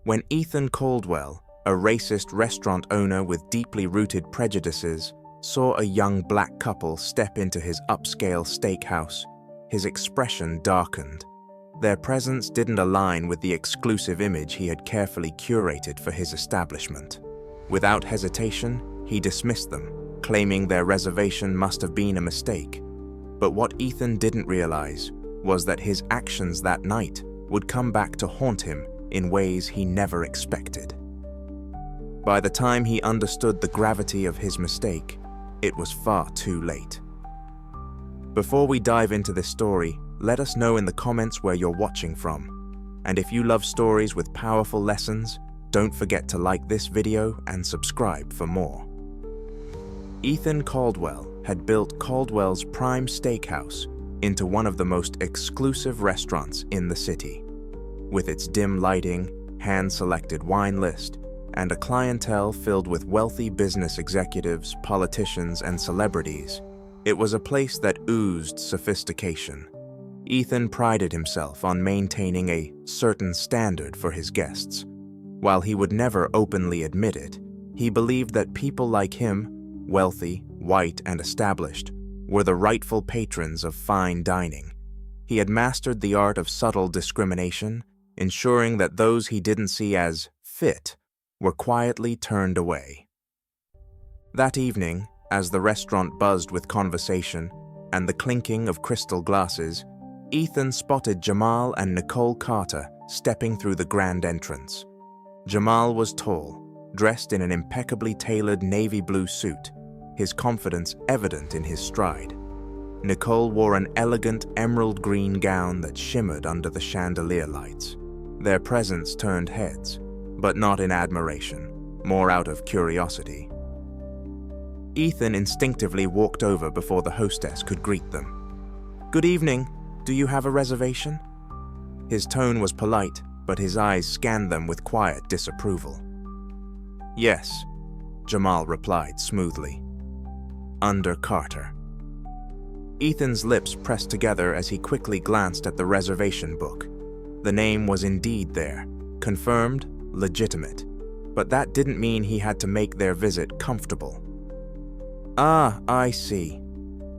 When Ethan Caldwell, a racist restaurant owner with deeply rooted prejudices, saw a young black couple step into his upscale steakhouse, his expression darkened. Their presence didn't align with the exclusive image he had carefully curated for his establishment. Without hesitation, he dismissed them, claiming their reservation must have been a mistake. But what Ethan didn't realize was that his actions that night would come back to haunt him in ways he never expected. By the time he understood the gravity of his mistake, it was far too late. Before we dive into this story, let us know in the comments where you're watching from. And if you love stories with powerful lessons, don't forget to like this video and subscribe for more. Ethan Caldwell had built Caldwell's Prime Steakhouse into one of the most exclusive restaurants in the city. With its dim lighting, hand-selected wine list, and a clientele filled with wealthy business executives, politicians, and celebrities, it was a place that oozed sophistication. Ethan prided himself on maintaining a certain standard for his guests. While he would never openly admit it, he believed that people like him, wealthy, white, and established, were the rightful patrons of fine dining. He had mastered the art of subtle discrimination, ensuring that those he didn't see as fit were quietly turned away. That evening, as the restaurant buzzed with conversation and the clinking of crystal glasses, Ethan spotted Jamal and Nicole Carter stepping through the grand entrance. Jamal was tall, dressed in an impeccably tailored navy blue suit, his confidence evident in his stride. Nicole wore an elegant emerald green gown that shimmered under the chandelier lights. Their presence turned heads, but not in admiration, more out of curiosity. Ethan instinctively walked over before the hostess could greet them. "Good evening. Do you have a reservation?" His tone was polite, but his eyes scanned them with quiet disapproval. "Yes," Jamal replied smoothly. "Under Carter." Ethan's lips pressed together as he quickly glanced at the reservation book. The name was indeed there, confirmed, legitimate, but that didn't mean he had to make their visit comfortable. "Ah, I see.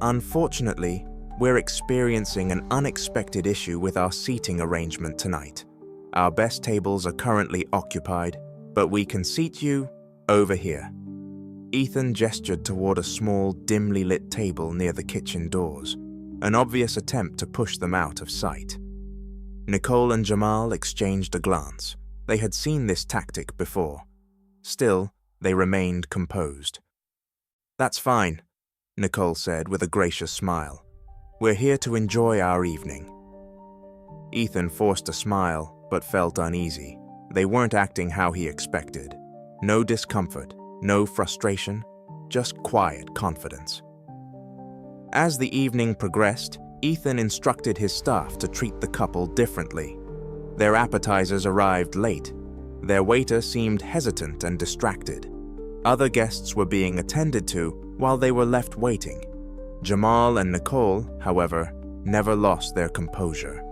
Unfortunately, we're experiencing an unexpected issue with our seating arrangement tonight. Our best tables are currently occupied, but we can seat you over here." Ethan gestured toward a small, dimly lit table near the kitchen doors, an obvious attempt to push them out of sight. Nicole and Jamal exchanged a glance. They had seen this tactic before. Still, they remained composed. "That's fine," Nicole said with a gracious smile. "We're here to enjoy our evening." Ethan forced a smile, but felt uneasy. They weren't acting how he expected. No discomfort, no frustration, just quiet confidence. As the evening progressed, Ethan instructed his staff to treat the couple differently. Their appetizers arrived late. Their waiter seemed hesitant and distracted. Other guests were being attended to while they were left waiting. Jamal and Nicole, however, never lost their composure.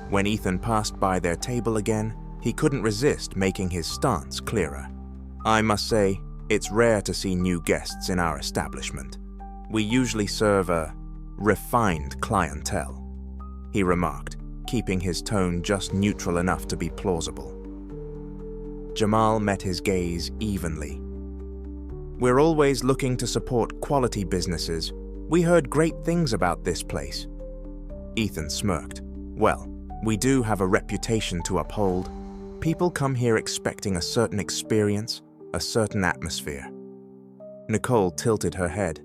When Ethan passed by their table again, he couldn't resist making his stance clearer. "I must say, it's rare to see new guests in our establishment. We usually serve a refined clientele," he remarked, keeping his tone just neutral enough to be plausible. Jamal met his gaze evenly. "We're always looking to support quality businesses. We heard great things about this place." Ethan smirked. "Well, we do have a reputation to uphold. People come here expecting a certain experience, a certain atmosphere." Nicole tilted her head.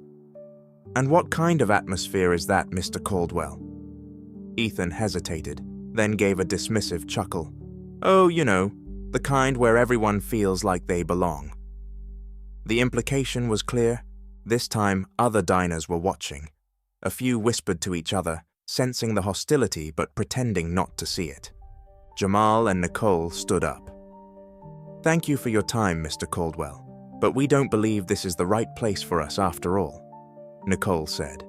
"And what kind of atmosphere is that, Mr. Caldwell?" Ethan hesitated, then gave a dismissive chuckle. "Oh, you know, the kind where everyone feels like they belong." The implication was clear. This time, other diners were watching. A few whispered to each other, sensing the hostility but pretending not to see it. Jamal and Nicole stood up. "Thank you for your time, Mr. Caldwell, but we don't believe this is the right place for us after all," Nicole said.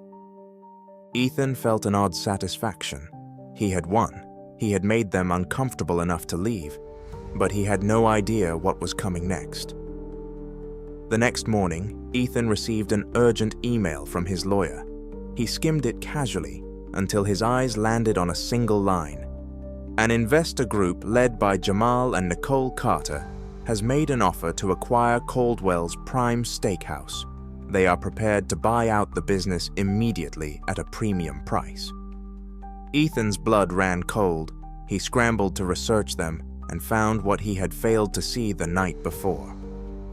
Ethan felt an odd satisfaction. He had won. He had made them uncomfortable enough to leave. but he had no idea what was coming next. The next morning, Ethan received an urgent email from his lawyer. He skimmed it casually until his eyes landed on a single line. An investor group led by Jamal and Nicole Carter has made an offer to acquire Caldwell's prime steakhouse. They are prepared to buy out the business immediately at a premium price. Ethan's blood ran cold. He scrambled to research them and found what he had failed to see the night before.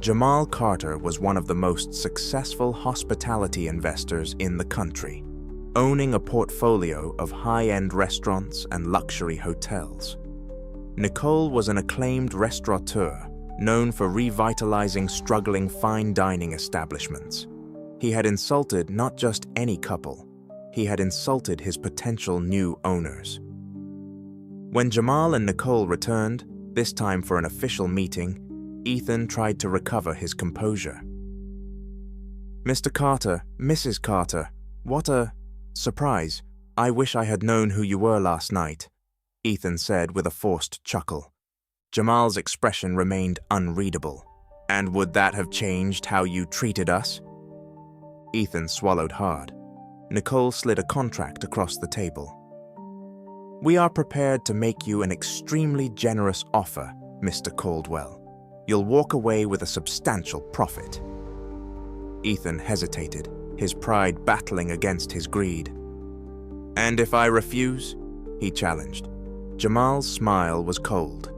Jamal Carter was one of the most successful hospitality investors in the country, owning a portfolio of high-end restaurants and luxury hotels. Nicole was an acclaimed restaurateur known for revitalizing struggling fine dining establishments. He had insulted not just any couple, he had insulted his potential new owners. When Jamal and Nicole returned, this time for an official meeting, Ethan tried to recover his composure. "Mr. Carter, Mrs. Carter, what a surprise. I wish I had known who you were last night," Ethan said with a forced chuckle. Jamal's expression remained unreadable. "And would that have changed how you treated us?" Ethan swallowed hard. Nicole slid a contract across the table. "We are prepared to make you an extremely generous offer, Mr. Caldwell. You'll walk away with a substantial profit." Ethan hesitated, his pride battling against his greed. "And if I refuse?" he challenged. Jamal's smile was cold.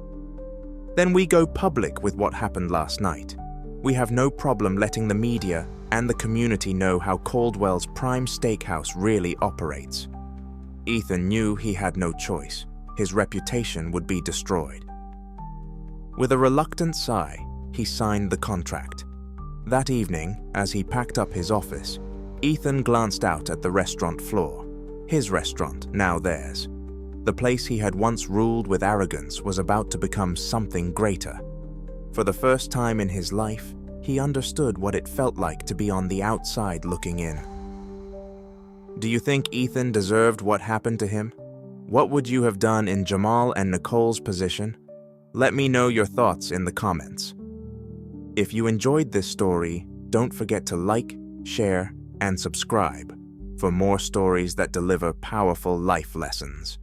"Then we go public with what happened last night. We have no problem letting the media and the community know how Caldwell's prime steakhouse really operates." Ethan knew he had no choice. His reputation would be destroyed. With a reluctant sigh, he signed the contract. That evening, as he packed up his office, Ethan glanced out at the restaurant floor. His restaurant, now theirs. The place he had once ruled with arrogance was about to become something greater. For the first time in his life, he understood what it felt like to be on the outside looking in. Do you think Ethan deserved what happened to him? What would you have done in Jamal and Nicole's position? Let me know your thoughts in the comments. If you enjoyed this story, don't forget to like, share, and subscribe for more stories that deliver powerful life lessons.